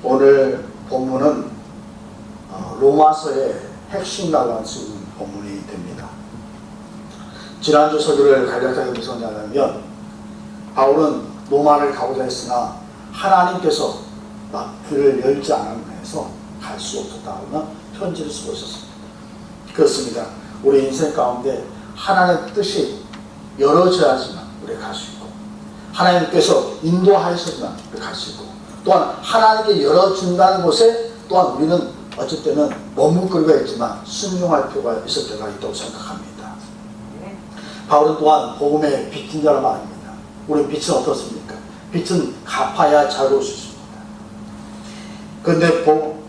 오늘 본문은 로마서의 핵심이라고 할 수 있는 본문이 됩니다. 지난주 설교를 간략하게 구성하자면 바울은 로마를 가고자 했으나 하나님께서 길을 열지 않은 해서 갈 수 없었다는 편지를 쓰고 있었습니다. 그렇습니다. 우리 인생 가운데 하나님의 뜻이 열어져야지만 우리가 갈 수 있고, 하나님께서 인도하셔야지만 우리가 갈 수 있고, 또한 하나님께 열어준다는 곳에 또한 우리는 어쩔 때는 머뭇거리가 있지만 순종할 필요가 있을 때가 있다고 생각합니다. 바울은 또한 복음의 빛인 자라 말입니다. 우리 빛은 어떻습니까? 빛은 갚아야 자유로울 수 있습니다. 그런데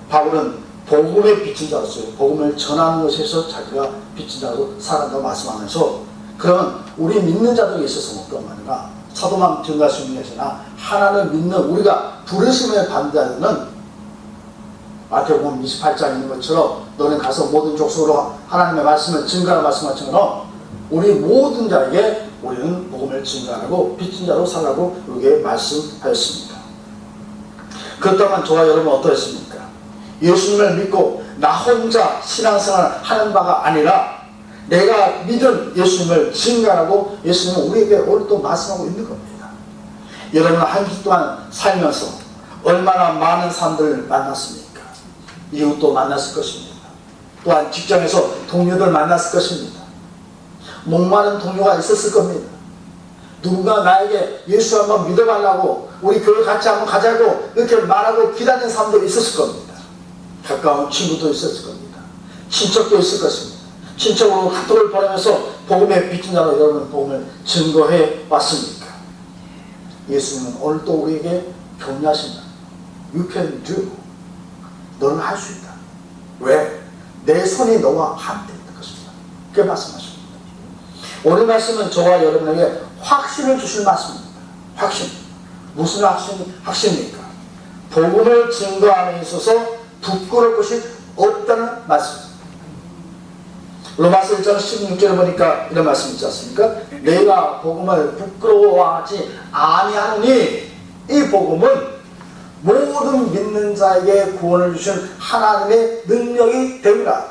바울은 복음의 빛인 자로서요, 복음을 전하는 것에서 자기가 빛인 자로 살아간다고 말씀하면서, 그러면 우리 믿는 자들에 있어서는 어떤 말인가? 사도만 증거할 수 있는 것이나 하나님을 믿는 우리가 부르심을 받는 자들은 마태복음 28장에 있는 것처럼 너는 가서 모든 족속으로 하나님의 말씀을 증거하는 말씀한 것처럼 우리 모든 자에게 우리는 복음을 증거하고 빛인 자로 살라고 우리에게 말씀하였습니다. 그렇다면 저와 여러분은 어떠했습니까? 예수님을 믿고 나 혼자 신앙생활을 하는 바가 아니라 내가 믿은 예수님을 증거하고 예수님은 우리에게 오늘 또 말씀하고 있는 겁니다. 여러분은 한 주 동안 살면서 얼마나 많은 사람들을 만났습니까? 이웃도 만났을 것입니다. 또한 직장에서 동료들 만났을 것입니다. 목마른 동료가 있었을 겁니다. 누군가 나에게 예수 한번 믿어달라고, 우리 교회 같이 한번 가자고 이렇게 말하고 기다리는 사람도 있었을 겁니다. 가까운 친구도 있었을 겁니다. 친척도 있을 것입니다. 친척으로 카톡을 보내면서 복음의 빛인 자로 여러분 복음을 증거해 왔습니까? 예수님은 오늘 또 우리에게 격려하신다. You can do. 너는 할 수 있다. 왜? 내 손이 너와 함께 있는 것입니다. 그렇게 말씀하십니다. 오늘 말씀은 저와 여러분에게 확신을 주실 말씀입니다. 확신. 무슨 확신입니까? 복음을 증거함에 있어서 부끄러울 것이 없다는 말씀입니다. 로마서 1장 16절에 보니까 이런 말씀 있지 않습니까? 내가 복음을 부끄러워하지 아니하노니 이 복음은 모든 믿는 자에게 구원을 주신 하나님의 능력이 됩니다.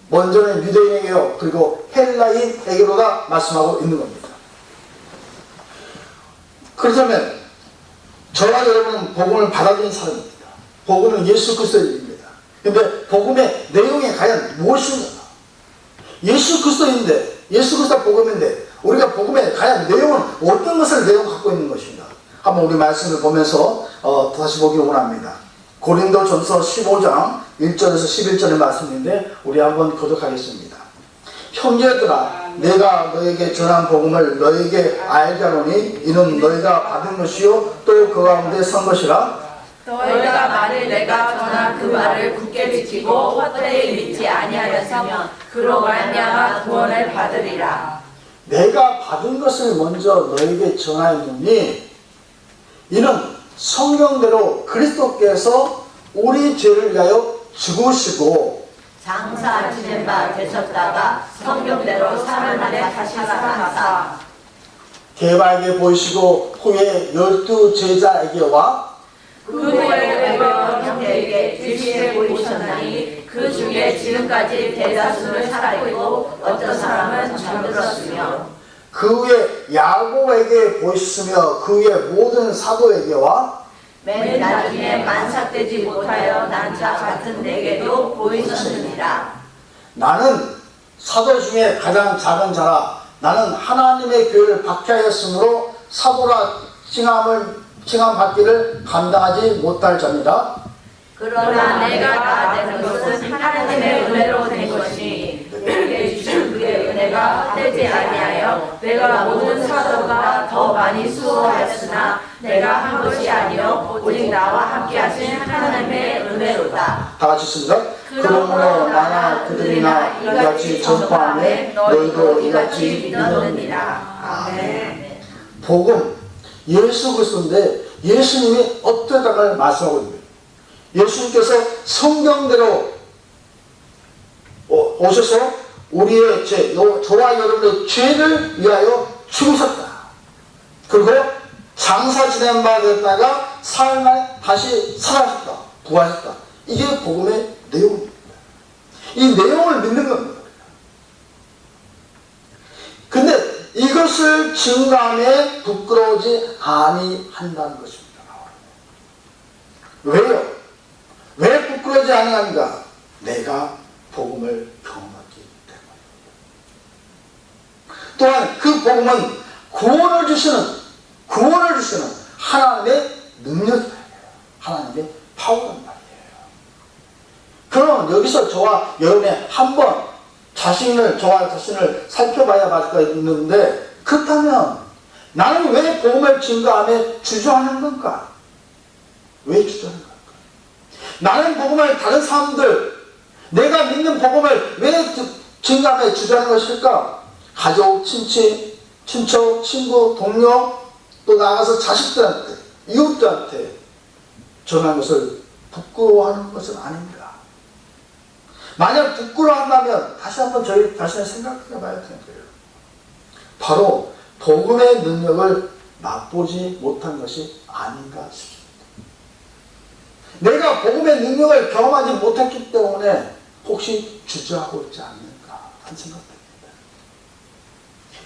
먼저는 유대인에게요, 그리고 헬라인에게로다 말씀하고 있는 겁니다. 그렇다면 저와 여러분은 복음을 받아들인 사람입니다. 복음은 예수 그리스도의 일입니다. 그런데 복음의 내용이 과연 무엇인가? 예수 그리스도인데, 예수 그리스도 복음인데 우리가 복음의 과연 내용은 어떤 것을 내용 갖고 있는 것인가? 한번 우리 말씀을 보면서 다시 보기 원합니다. 고린도전서 15장 1절에서 11절의 말씀인데 우리 한번 거듭하겠습니다. 형제들아, 내가 너에게 전한 복음을 너에게 알게 하노니 이는 너희가 받은 것이요 또 그 가운데 선 것이라. 너희가 만일 내가 전한 그 말을 굳게 지키고 헛되이 믿지 아니하였으면 그로 말미암아 구원을 받으리라. 내가 받은 것을 먼저 너에게 전하였느니 이는 성경대로 그리스도께서 우리 죄를 위하여 죽으시고 장사 지낸 바 되셨다가 성경대로 3일만에 다시 살아나사 개바에게 보이시고 후에 12제자에게와 그 후에 외로운 형제에게 주시에 보이셨나니 그 중에 지금까지 대다수는 살아있고 어떤 사람은 잠들었으며 그 후에 야고보에게 보이셨으며 그 후에 모든 사도에게와 맨 나중에 만삭되지 못하여 난 자 같은 내게도 보이셨느니라. 나는 사도 중에 가장 작은 자라. 나는 하나님의 교회를 박해하였으므로 사도라 칭함받기를 감당하지 못할 자니라. 그러나 내가 다 된 것은 하나님의 은혜로 된 것이니 내게 주신 그의 은혜가 헛되지 아니하여 내가 모든 사도가 더 많이 수고하였으나 내가 한 것이 아니요 오직 나와 함께 하신 하나님의 은혜로다. 다 같이 씁니다. 그러므로 나나 그들이나 이같이 전파하매 너희도 이같이 믿었느니라. 아멘. 복음, 예수 그리스도인데 예수님이 어떠다가 말씀하고 있습니다. 예수님께서 성경대로 오셔서 우리의 죄, 저와 여러분의 죄를 위하여 죽으셨다. 그리고 장사 지낸 바 됐다가 사흘 만에 다시 살아났다, 부활했다. 이게 복음의 내용입니다. 이 내용을 믿는 겁니다. 근데 이것을 증거함에 부끄러우지 아니한다는 것입니다. 왜요? 왜 부끄러우지 아니한가? 내가 복음을 경험했기 때문에. 또한 그 복음은 구원을 주시는 하나님의 능력이에요. 하나님의 파워란 말이에요. 그럼 여기서 저와 여러분의 한번 저와 자신을 살펴봐야 할 수가 있는데, 그렇다면 나는 왜 복음을 증거함에 주저하는 건가? 왜 주저하는 건가? 나는 복음을 다른 사람들, 내가 믿는 복음을 왜 증거함에 주저하는 것일까? 가족, 친척, 친구, 동료, 또 나가서 자식들한테, 이웃들한테 전하는 것을 부끄러워하는 것은 아닙니다. 만약 부끄러워한다면 다시 한번 저희 자신을 생각해 봐야 되는 거예요. 바로 복음의 능력을 맛보지 못한 것이 아닌가 싶습니다. 내가 복음의 능력을 경험하지 못했기 때문에 혹시 주저하고 있지 않는가 하는 생각입니다.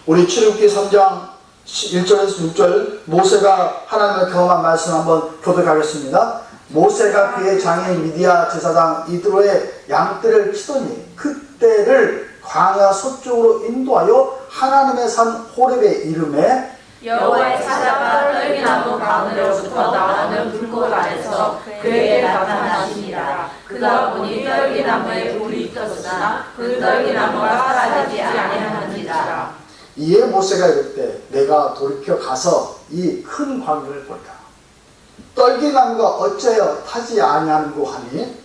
우리 출애굽기 3장 1절에서 6절, 모세가 하나님을 경험한 말씀 한번 교독하겠습니다. 모세가 그의 장인 미디아 제사장 이드로의 양떼를 치더니 그때를 광야 서쪽으로 인도하여 하나님의 산 호렙에 이름에 여호와의 사자가 떨기나무 가운데로부터 나오는 불꽃 안에서 그에게 나타나시니라. 그가 보니 떨기나무에 불이 떴으나 그 떨기나무가 사라지지 아니하는지라. 이에 모세가 이르되 내가 돌이켜 가서 이 큰 광야를 볼까? 떨기나무가 어째여 타지 아니하는고 하니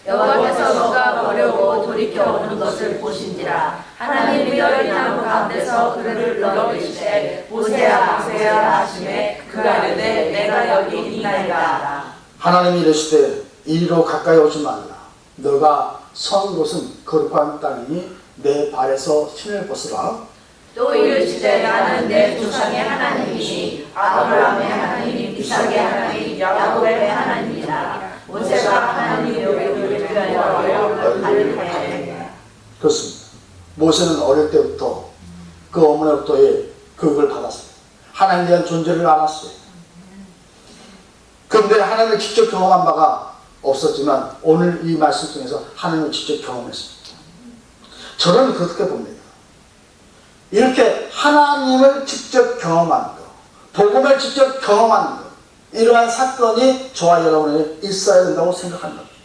여호와께서 너가 보려고 돌이켜 오는 것을 보신지라. 하나님이 떨기나무 가운데서 그를 불러계시되 모세야 모세야 하시매 그가 이르되 내가 여기 있나이다. 하나님이 이르시되 이리로 가까이 오지 말라. 너가 선 곳은 거룩한 땅이니 내 발에서 신을 벗으라. 또 이르시되 나는 내 조상의 하나님이니 아브라함의 하나님, 이삭의 하나님, 야곱의 하나님이라. 모세가 하나님의 요구를 위하여 가리되. 그렇습니다. 모세는 어릴 때부터 그 어머니로부터의 교육을 받았어요. 하나님에 대한 존재를 알았어요. 그런데 하나님을 직접 경험한 바가 없었지만 오늘 이 말씀 중에서 하나님을 직접 경험했습니다. 저는 그렇게 봅니다. 이렇게 하나님을 직접 경험하는 것, 복음을 직접 경험하는 것, 이러한 사건이 저와 여러분에게 있어야 된다고 생각하는 겁니다.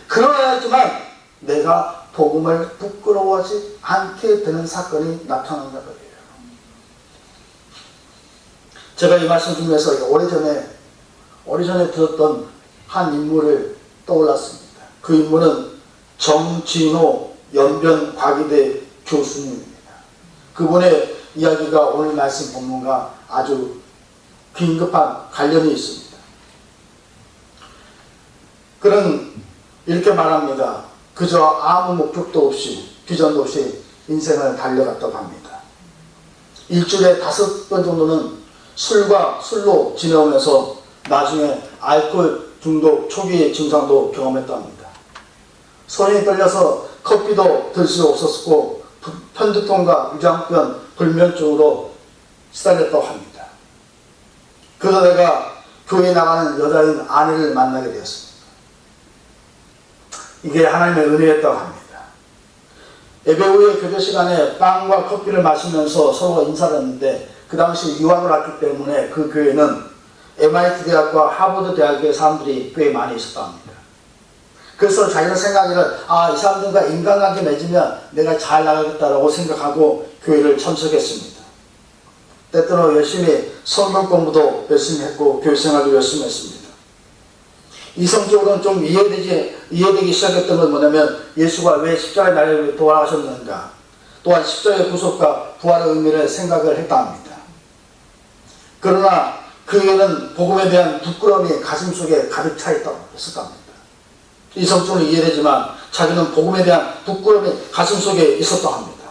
그러야지만 내가 복음을 부끄러워하지 않게 되는 사건이 나타난다는 거예요. 제가 이 말씀 중에서 오래전에 들었던 한 인물을 떠올랐습니다. 그 인물은 정진호 연변과기대 교수님입니다. 그분의 이야기가 오늘 말씀 본문과 아주 긴급한 관련이 있습니다. 그는 이렇게 말합니다. 그저 아무 목적도 없이 비전도 없이 인생을 달려갔다고 합니다. 일주일에 5번 정도는 술로 지내오면서 나중에 알코올 중독 초기의 증상도 경험했다고 합니다. 손이 떨려서 커피도 들 수 없었고 편두통과 위장병, 불면증으로 시달렸다고 합니다. 그래서 내가 교회에 나가는 여자인 아내를 만나게 되었습니다. 이게 하나님의 은혜였다고 합니다. 예배 후에 교제 시간에 빵과 커피를 마시면서 서로 인사를 했는데 그 당시 유학을 왔기 때문에 그 교회는 MIT 대학과 하버드 대학의 사람들이 꽤 많이 있었다고 합니다. 그래서 자기는 생각에는 이 사람들과 인간관계 맺으면 내가 잘 나가겠다라고 생각하고 교회를 참석했습니다. 때때로 열심히 성경 공부도 열심히 했고 교회 생활도 열심히 했습니다. 이성적으로는 좀 이해되기 시작했던 건 뭐냐면 예수가 왜 십자가에 달려 돌아가셨는가, 또한 십자가의 구속과 부활의 의미를 생각을 했다 합니다. 그러나 그에게는 복음에 대한 부끄러움이 가슴속에 가득 차 있었다 합니다. 이성적으로 이해되지만 자기는 복음에 대한 부끄러움이 가슴속에 있었다고 합니다.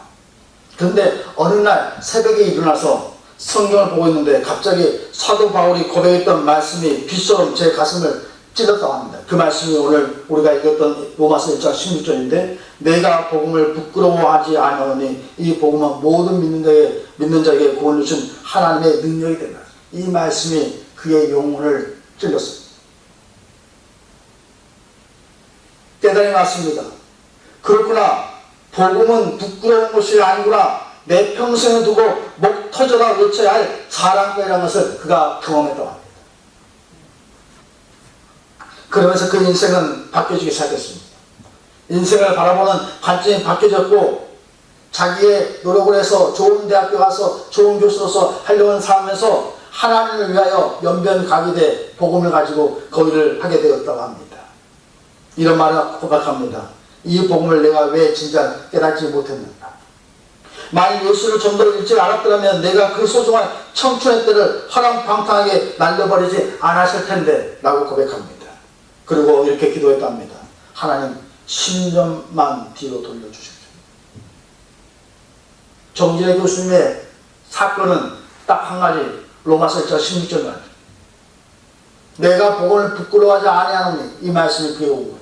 그런데 어느 날 새벽에 일어나서 성경을 보고 있는데 갑자기 사도 바울이 고백했던 말씀이 빛처럼 제 가슴을 찔렀다고 합니다. 그 말씀이 오늘 우리가 읽었던 로마서 1장 16절인데 내가 복음을 부끄러워하지 아니하노니 이 복음은 모든 믿는 자에게 구원을 주신 하나님의 능력이 된다. 이 말씀이 그의 영혼을 찔렀습니다. 깨달음이 왔습니다. 그렇구나. 복음은 부끄러운 것이 아니구나. 내 평생을 두고 목 터져라 외쳐야 할 사랑이라는 것을 그가 경험했다고 합니다. 그러면서 그 인생은 바뀌어지기 시작했습니다. 인생을 바라보는 관점이 바뀌어졌고 자기의 노력을 해서 좋은 대학교 가서 좋은 교수로서 하려는 삶에서 하나님을 위하여 연변가기대 복음을 가지고 거기를 하게 되었다고 합니다. 이런 말을 고백합니다. 이 복음을 내가 왜 진짜 깨닫지 못했는가. 만약 예수를 좀 더 일찍 알았더라면 내가 그 소중한 청춘의 때를 허랑방탕하게 날려버리지 않았을 텐데 라고 고백합니다. 그리고 이렇게 기도했답니다. 하나님 10년만 뒤로 돌려주십시오. 정진의 교수님의 사건은 딱 한 가지, 로마서 1장 16절 말씀. 내가 복음을 부끄러워하지 아니하노니 이 말씀이 그의 오고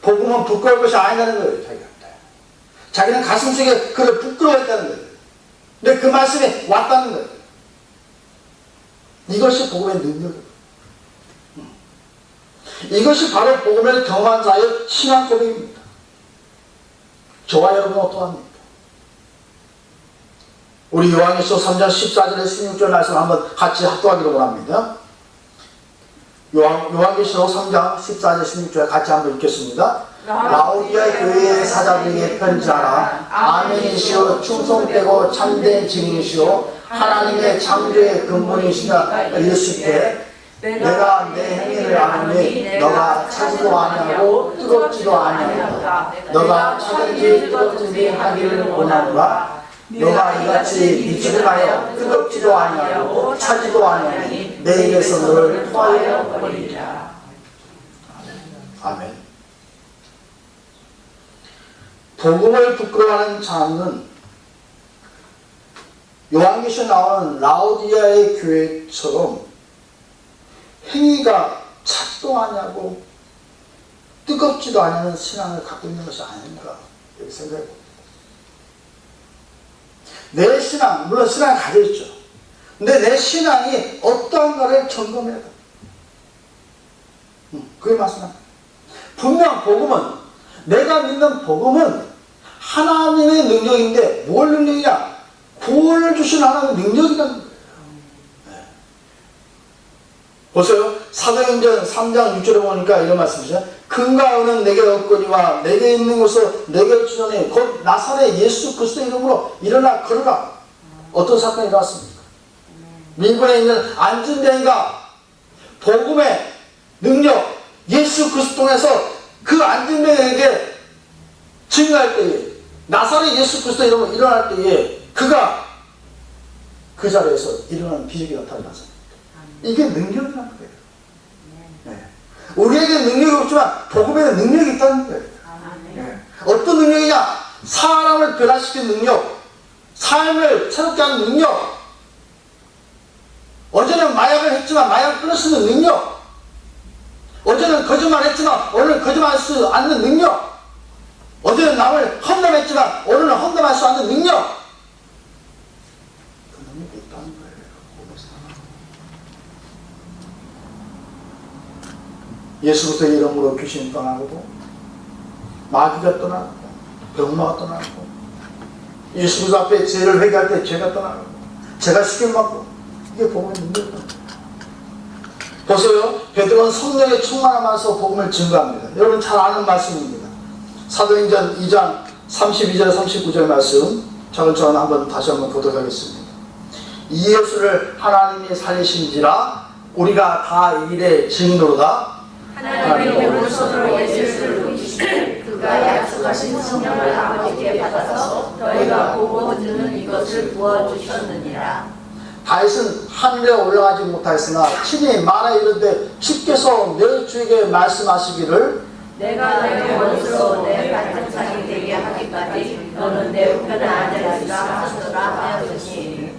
복음은 부끄러울 것이 아니라는 거예요. 자기는 가슴속에 그를 부끄러워했다는 거예요. 근데 그 말씀이 왔다는 거예요. 이것이 복음의 능력이에요. 이것이 바로 복음을 경험한 자의 신앙 고백입니다. 저와 여러분은 어떠합니까? 우리 요한계시록 3장 14절에 16절 말씀 한번 같이 합독하기로 원합니다. 요한계시록 3장 14절 16절 같이 한번 읽겠습니다. 라오디아 교회의 사자들에게 편지하라. 아멘이시오 충성되고 참된 증인이시오 하나님의 창조의 근본이시다 예수께 내가 내 행위를 아노니 너가 차지도 아니하고 뜨겁지도 아니하다. 너가 차든지 뜨겁든지 하기를 원하노라. 너가 이같이 빛을 하여 뜨겁지도 아니하고 차지도 아니하니 내 입에서 너를 토하여 버리리라. 아멘. 복음을 부끄러워하는 자는 요한계시록에 나오는 라오디아의 교회처럼 행위가 차지도 아니하고 뜨겁지도 않은 신앙을 갖고 있는 것이 아닌가 이렇게 생각해 봅니다. 내 신앙, 물론 신앙을 가지고 있죠. 근데 내 신앙이 어떠한가를 점검해야 돼. 그게 맞습니다. 분명 복음은, 내가 믿는 복음은 하나님의 능력인데 뭘 능력이냐? 구원을 주신 하나님의 능력이라는 거예요. 네. 보세요. 사도행전 3장 6절에 보니까 이런 말씀이죠. 금과 은은 내게 없거니와 내게 있는 것을 내게 주노니 곧 나사렛 예수 그리스도의 이름으로 일어나 걸어라. 어떤 사건이 일어났습니까? 밀분에 있는 안진뱅이가 복음의 능력 예수 그리스도 통해서 그 안진뱅이에게 증거할 때에 나사렛 예수 그리스도의 이름으로 일어날 때에 그가 그 자리에서 일어나는 기적이 나타났습니다. 이게 능력이라는 거예요. 네. 우리에게 능력이 없지만 복음에는 능력이 있다는 거예요. 네. 어떤 능력이냐? 사람을 변화시키는 능력, 삶을 새롭게 하는 능력. 어제는 마약을 했지만 마약을 끊을 수 있는 능력. 어제는 거짓말을 했지만 오늘은 거짓말할 수 않는 능력. 어제는 남을 험담했지만 오늘은 험담할 수 않는 능력. 그 능력이 있다는 거예요. 예수 그리스도의 이름으로 귀신이 떠나고 마귀가 떠나고 병마가 떠나고 예수 그리스도 앞에 죄를 회개할 때 죄가 떠나고 죄가 시켜받고 이게 복음의 능력입니다. 보세요. 베드로는 성령의 충만함에서 복음을 증거합니다. 여러분 잘 아는 말씀입니다. 사도행전 2장 32절 39절 말씀 차근차근 한번 다시 한번 보도록 하겠습니다. 이 예수를 하나님이 살리신지라 우리가 다 이일의 증인으로다. 하나님의 오른손으로 예수를 누이시고 그가 약속하신 성령을 아버지께 받아서 너희가 보고 듣는 이것을 부어주셨느니라. 다윗은 하늘에 올라가지 못하였으나 친히 말하 이르되 주께서 내 주에게 말씀하시기를 내가 내 원수로 내 발등상이 되게 하기까지 너는 내 우편에 앉아있으라 하셨더라 하였으니.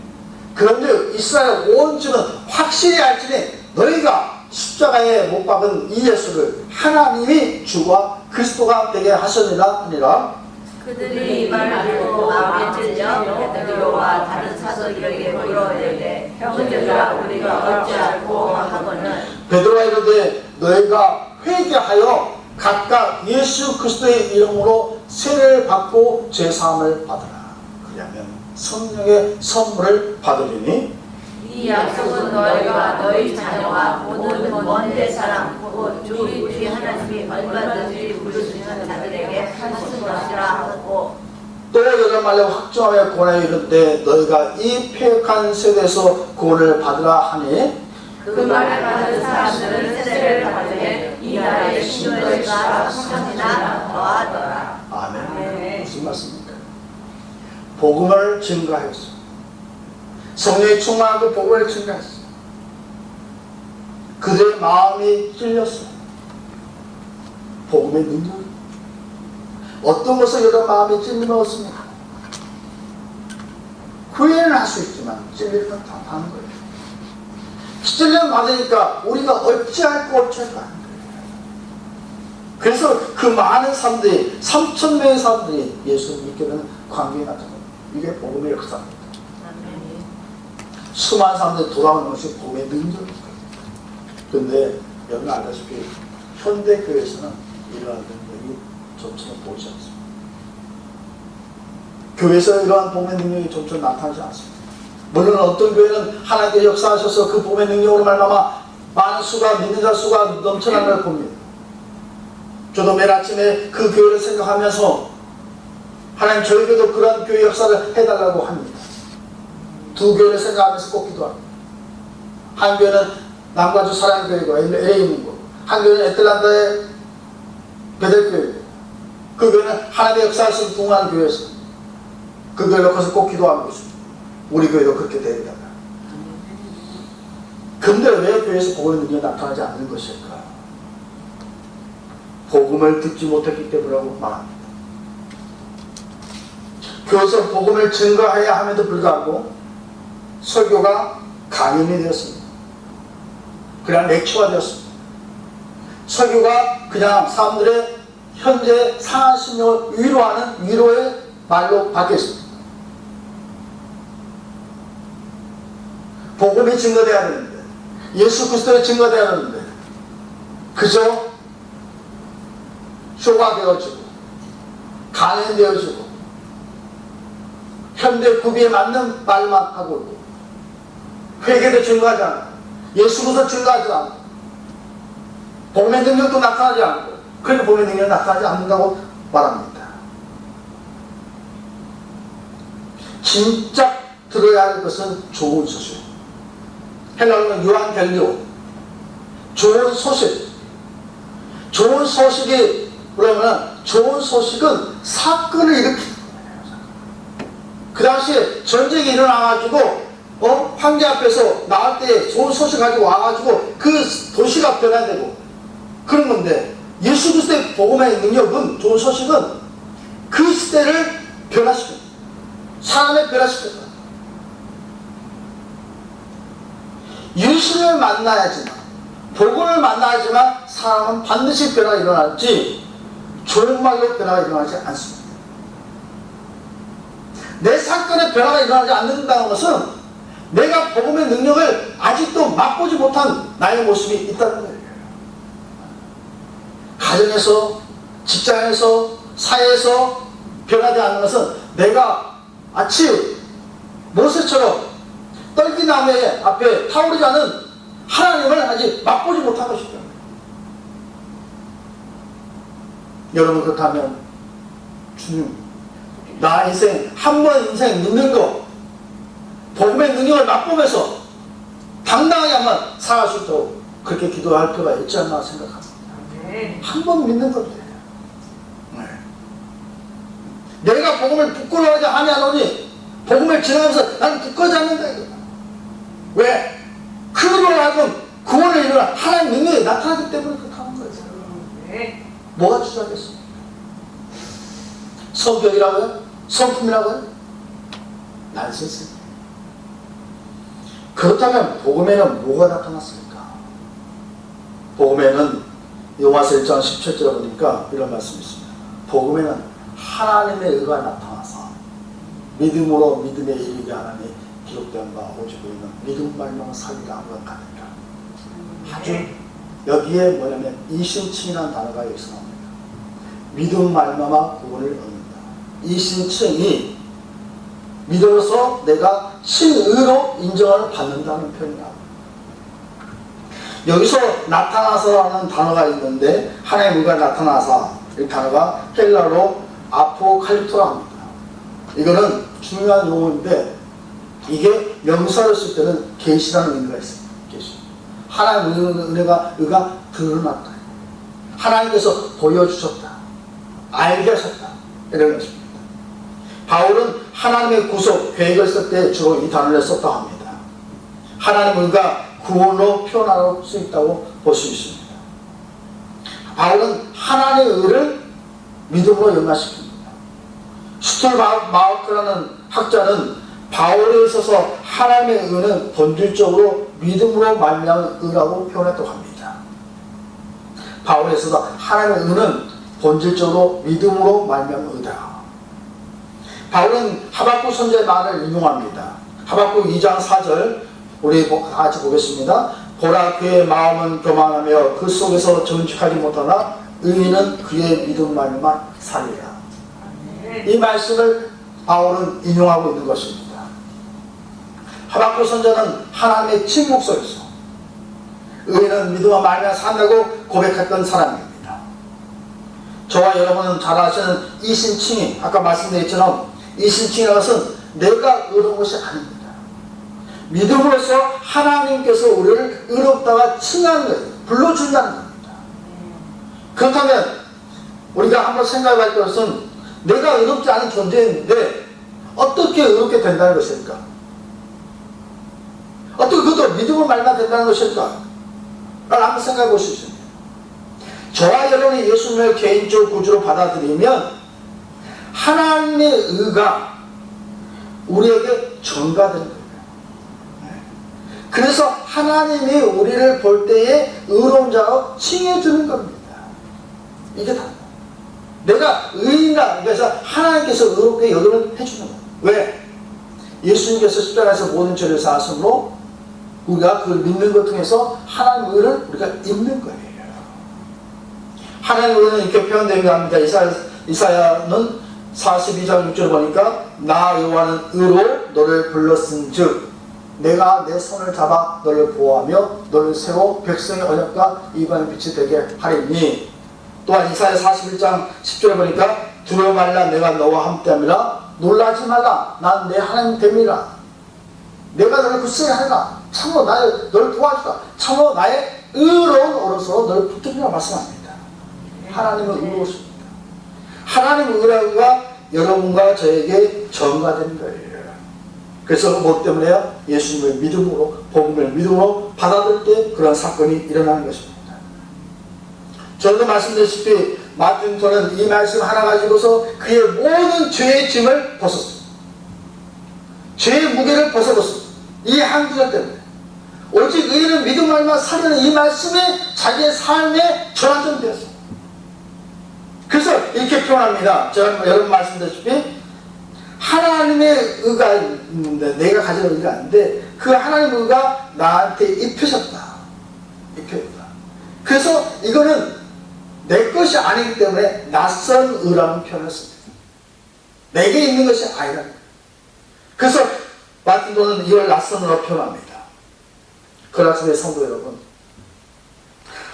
그런데 이스라엘 온 집은 확실히 알지니 너희가 십자가에 못 박은 이 예수를 하나님이 주와 그리스도가 되게 하셨느니라 하니라. 그들이 이 말을 듣고 마음에 찔려 베드로와 다른 사도들에게 물어이르되 형제들아 우리가 어찌하고 하거늘. 베드로가 이르되 너희가 회개하여 각각 예수 그리스도의 이름으로 세례를 받고 죄사함을 받으라. 그러면 성령의 선물을 받으리니 이 약속은 너희가 너희 자녀와 모든 먼데 사람 곧 우리 주 하나님이 얼마든지 부르시는 자들에게 하신 것이라 하고. 또 여러 말로 확정하여 권하여 이르되 너희가 이 패역한 세대에서 구원을 받으라 하니 그 말을 받은 사람들은 세례를 받으면 이 나라의 신도가 성천이나 더하더라. 아멘. 무슨 말씀입니까? 복음을 증거하였어. 성령의 충만한 그 복음을 증거했어. 그들의 마음이 찔렸어. 복음의 능력. 어떤 것을 여러 마음이 찔리면 없습니까? 후회는 할 수 있지만 찔리는 건 다 하는 거예요. 찔리면 받으니까 우리가 어찌할 거 어찌할 거 하는 거예요. 그래서 그 많은 사람들이 3,000명의 사람들이 예수를 믿게 되는 광경이 나타나요. 이게 복음의 역사입니다. 수많은 사람들이 돌아오는 것이 복음의 능력입니다. 그런데 여러분 알다시피 현대교회에서는 이러한 능력이 점점 보이지 않습니다. 교회에서 이러한 복음의 능력이 점점 나타나지 않습니다. 물론 어떤 교회는 하나님께 역사하셔서 그 복음의 능력으로 말미암아 많은 수가 믿는 자 수가 넘쳐나는 걸 봅니다. 저도 매일 아침에 그 교회를 생각하면서 하나님 저에게도 그런 교회 역사를 해달라고 합니다. 두 교회를 생각하면서 꼭 기도합니다. 한 교회는 남과주 사랑교회고 LA에 있는 거, 한 교회는 애틀란타의 베델교회. 그 교회는 하나님의 역사에서 동한 교회에서 그 교회를 놓고서 꼭 기도하고 있습니다. 우리 교회도 그렇게 되리라. 근데 왜 교회에서 복음의 능력이 나타나지 않는 것일까? 복음을 듣지 못했기 때문이라고 말합니다. 교회에서 복음을 증거해야 함에도 불구하고 설교가 강연이 되었습니다. 그냥 렉처가 되었습니다. 설교가 그냥 사람들의 현재 상한 심령을 위로하는 위로의 말로 바뀌었습니다. 복음이 증거되어야 되는데, 예수 그리스도의 증거되어야 되는데 그저 쇼가 되어지고 강연되어지고 현대 구비에 맞는 말만 하고 있고 회개도 증거하지 않고 예수 그리스도 증거하지 않고 복음의 능력도 나타나지 않고 그러니까 복음의 능력이 나타나지 않는다고 말합니다. 진짜 들어야 할 것은 좋은 소식. 헬라어는 유한겔리오. 좋은 소식. 좋은 소식이 그러면 좋은 소식은 사건을 일으키는 거예요. 그 당시에 전쟁이 일어나가지고 황제 앞에서 나올 때 좋은 소식 가지고 와가지고 그 도시가 변화되고 그런 건데 예수 그리스도의 복음의 능력은 좋은 소식은 그 시대를 변화시킵니다. 사람을 변화시킵니다. 예수를 만나야지만 복음을 만나야지만 사람은 반드시 변화가 일어나지 좋은 말로 변화가 일어나지 않습니다. 내 사건에 변화가 일어나지 않는다는 것은 내가 복음의 능력을 아직도 맛보지 못한 나의 모습이 있다는 거예요. 가정에서, 직장에서, 사회에서 변하지 않는 것은 내가 마치 모세처럼 떨기나무의 앞에 타오르지 않은 하나님을 아직 맛보지 못한 것이죠. 여러분 그렇다면 주님, 나 인생 한 번 인생 묻는 거 복음의 능력을 맛보면서 당당하게 한번 살아갈 수 있도록 그렇게 기도할 필요가 있지 않나 생각합니다. 한 번 믿는 건데 내가 복음을 부끄러워하지 아니하노니 복음을 지나면서 나는 부끄러워하지 않는다 이거. 왜? 그들로 하여금 구원을 이루는 하나님 능력이 나타나기 때문에 그렇게 하는 거예요. 뭐가 주저하겠습니까? 성격이라고요? 성품이라고요? 난센스. 그렇다면 복음에는 뭐가 나타났습니까? 복음에는 요마서 1장 17절에 보니까 이런 말씀이 있습니다. 복음에는 하나님의 의가 나타나서 믿음으로 믿음에 이르게 하나님이 기록된 바 오직 우리는 믿음 말미암아 살리라 하는 것 같으니까. 아주 여기에 뭐냐면 이신칭이라는 단어가 여기서 나옵니다. 믿음 말미암아 구원을 얻는다. 이신칭이 믿어서 내가 신의로 인정을 받는다는 표현이다. 여기서 나타나서라는 단어가 있는데 하나님의 의가 나타나서 이 단어가 헬라로 아포칼립토라 합니다. 이거는 중요한 용어인데 이게 명사를 쓸 때는 계시라는 의미가 있습니다. 계시. 하나님의 의가 드러났다. 하나님께서 보여주셨다. 알게 하셨다. 이런 것입니다. 바울은 하나님의 구속 계획을 쓸 때 주로 이 단어를 썼다고 합니다. 하나님의 의가 구원으로 표현할 수 있다고 볼 수 있습니다. 바울은 하나님의 의를 믿음으로 연마시킵니다. 슈툴마우크라는 학자는 바울에 있어서 하나님의 의는 본질적으로 믿음으로 말미암은 의라고 표현했다고 합니다. 바울에 있어서 하나님의 의는 본질적으로 믿음으로 말미암은 의다. 바울은 하박국 선지자의 말을 인용합니다. 하박국 2장 4절 우리 같이 보겠습니다. 보라 그의 마음은 교만하며 그 속에서 정직하지 못하나 의인은 그의 믿음 말미암아 살리라. 이 말씀을 바울은 인용하고 있는 것입니다. 하박국 선지자는 하나님의 침묵 속에서 의인은 믿음과 말미암아 산다고 고백했던 사람입니다. 저와 여러분은 잘 아시는 이신칭이 아까 말씀드렸처럼 이신칭이라는 것은 내가 의로운 것이 아닙니다. 믿음으로써 하나님께서 우리를 의롭다가 칭하는 거예요. 불러준다는 겁니다. 그렇다면 우리가 한번 생각할 것은 내가 의롭지 않은 존재인데 어떻게 의롭게 된다는 것일까? 어떻게 그것도 믿음을 말만 된다는 것일까? 라고 한번 생각해 볼 수 있습니다. 저와 여러분이 예수님을 개인적 구주로 받아들이면 하나님의 의가 우리에게 전가되는 거예요. 그래서 하나님이 우리를 볼 때에 의로운 자로 칭해주는 겁니다. 이게 다. 내가 의인이다. 그래서 하나님께서 의롭게 여기를 해주는 거예요. 왜? 예수님께서 십자가에서 모든 죄를 사하심으로 우리가 그걸 믿는 것 통해서 하나님의 의를 우리가 입는 거예요. 하나님의 의는 이렇게 표현되어 합니다. 이사야는 42장 6절 보니까 나 여호와는 의로 너를 불렀은즉 내가 내 손을 잡아 너를 보호하며 너를 세워 백성의 언약과 이방의 빛이 되게 하리니. 또한 이사야 41장 10절에 보니까 두려워 말라 내가 너와 함께함이라 놀라지 말라 난 내 하나님 됨이라. 내가 너를 굳세게 하리라. 참으로 너를 도와주라. 참으로 나의 의로운 오른손으로 너를 붙들리라 말씀합니다. 하나님은 의로우십니다. 하나님의 의가 여러분과 저에게 전가된 거예요. 그래서 뭐 때문에요? 예수님을 믿음으로, 복음을 믿음으로 받아들일 때 그런 사건이 일어나는 것입니다. 저도 말씀드렸다시피 마틴 루터는 이 말씀 하나 가지고서 그의 모든 죄의 짐을 벗었습니다. 죄의 무게를 벗어버렸습니다. 이 한 구절 때문에. 오직 의인은 믿음 말미암아 살리는 이 말씀이 자기의 삶의 전환점이 되었습니다. 그래서 이렇게 표현합니다. 제가 여러분 말씀드렸다시피 하나님의 의가 있는데 내가 가진 의가 아닌데 그 하나님의 의가 나한테 입혀졌다. 입혀졌다. 그래서 이거는 내 것이 아니기 때문에 낯선 의라는 표현을 씁니다. 내게 있는 것이 아니라. 그래서 마틴 루터는 이걸 낯선 의로 표현합니다. 그라스의 성도 여러분,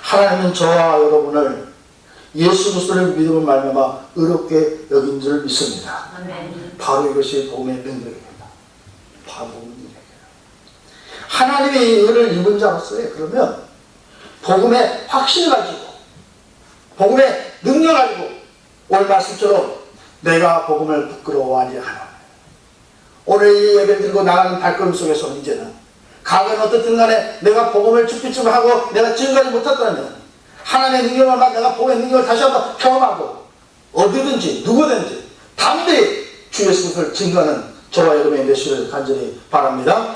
하나님은 저와 여러분을 예수 그리스도를 믿음을 말미암아 의롭게 여긴 줄 믿습니다. 아멘. 바로 이것이 복음의 능력입니다. 바로 복음의 능력이에요. 하나님의 의를 입은 자로서의 그러면 복음의 확신을 가지고 복음의 능력 가지고 오늘 말씀처럼 내가 복음을 부끄러워하지 않아. 오늘 이 예배를 들고 나가는 발걸음 속에서 이제는 과거는 어떻든 간에 내가 복음을 죽기쯤 하고 내가 지금까지 못했다면 하나님의 능력을 내가 복의 능력을 다시 한번 경험하고 어디든지 누구든지 담대히 주 예수 그리스도를 증거하는 저와 여러분의 되시기를 간절히 바랍니다.